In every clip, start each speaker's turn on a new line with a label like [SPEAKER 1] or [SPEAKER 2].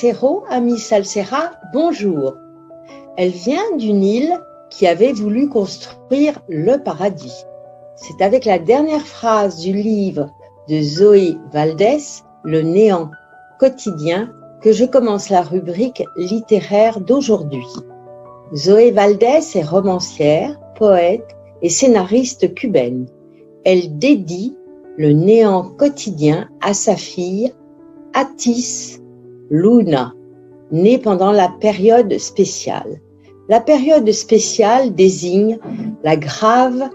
[SPEAKER 1] Salsero, Ami Salsera, bonjour. Elle vient d'une île qui avait voulu construire le paradis. C'est avec la dernière phrase du livre de Zoé Valdès, Le néant quotidien, que je commence la rubrique littéraire d'aujourd'hui. Zoé Valdès est romancière, poète et scénariste cubaine. Elle dédie Le néant quotidien à sa fille Atis Luna, née pendant la période spéciale. La période spéciale désigne la grave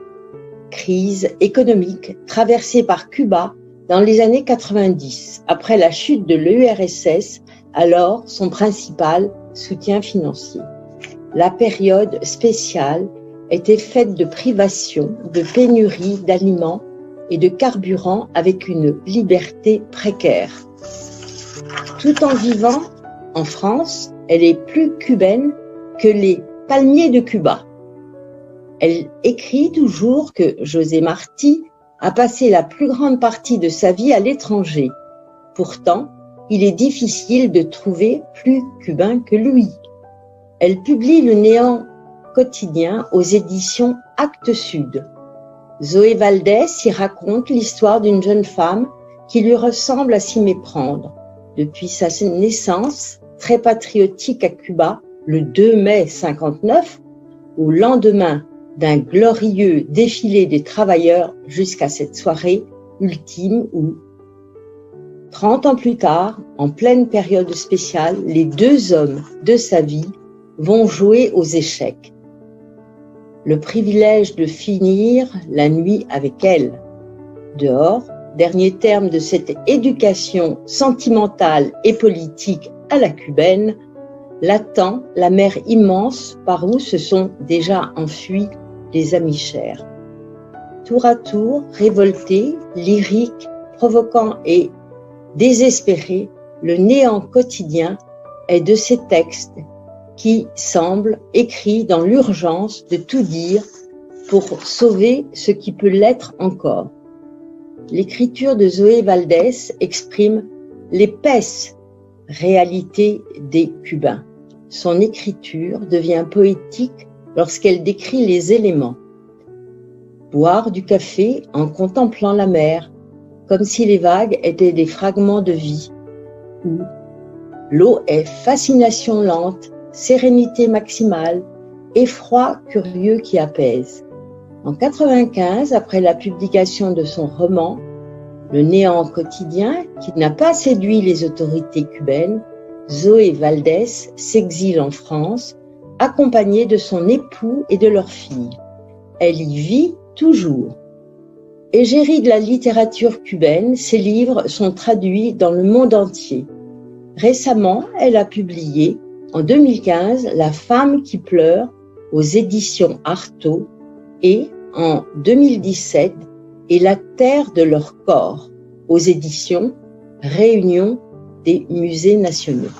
[SPEAKER 1] crise économique traversée par Cuba dans les années 90, après la chute de l'URSS, alors son principal soutien financier. La période spéciale était faite de privations, de pénuries d'aliments et de carburant avec une liberté précaire. Tout en vivant en France, elle est plus cubaine que les palmiers de Cuba. Elle écrit toujours que José Martí a passé la plus grande partie de sa vie à l'étranger. Pourtant, il est difficile de trouver plus cubain que lui. Elle publie Le néant quotidien aux éditions Actes Sud. Zoé Valdès y raconte l'histoire d'une jeune femme qui lui ressemble à s'y méprendre. Depuis sa naissance, très patriotique à Cuba, le 2 mai 59, au lendemain d'un glorieux défilé des travailleurs jusqu'à cette soirée ultime où, 30 ans plus tard, en pleine période spéciale, les deux hommes de sa vie vont jouer aux échecs. Le privilège de finir la nuit avec elle. Dehors, dernier terme de cette éducation sentimentale et politique à la cubaine, l'attend la mer immense par où se sont déjà enfuis les amis chers. Tour à tour, révolté, lyrique, provoquant et désespéré, Le néant quotidien est de ces textes qui semblent écrits dans l'urgence de tout dire pour sauver ce qui peut l'être encore. L'écriture de Zoé Valdès exprime l'épaisse réalité des Cubains. Son écriture devient poétique lorsqu'elle décrit les éléments. Boire du café en contemplant la mer, comme si les vagues étaient des fragments de vie. Ou l'eau est fascination lente, sérénité maximale, effroi curieux qui apaise. En 1995, après la publication de son roman Le néant quotidien, qui n'a pas séduit les autorités cubaines, Zoé Valdès s'exile en France, accompagnée de son époux et de leur fille. Elle y vit toujours. Égérie de la littérature cubaine, ses livres sont traduits dans le monde entier. Récemment, elle a publié, en 2015, La femme qui pleure aux éditions Artaud et, en 2017, Et la terre de leur corps aux éditions Réunion des musées nationaux.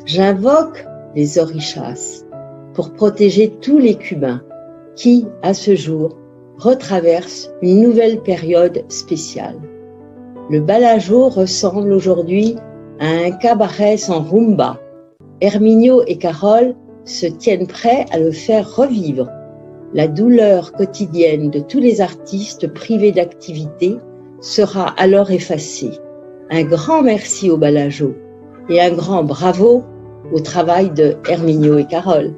[SPEAKER 1] J'invoque les orishas pour protéger tous les Cubains qui, à ce jour, retraversent une nouvelle période spéciale. Le Balajo ressemble aujourd'hui à un cabaret sans rumba. Herminio et Carole se tiennent prêts à le faire revivre. La douleur quotidienne de tous les artistes privés d'activité sera alors effacée. Un grand merci au Balajo et un grand bravo au travail de Herminio et Carole.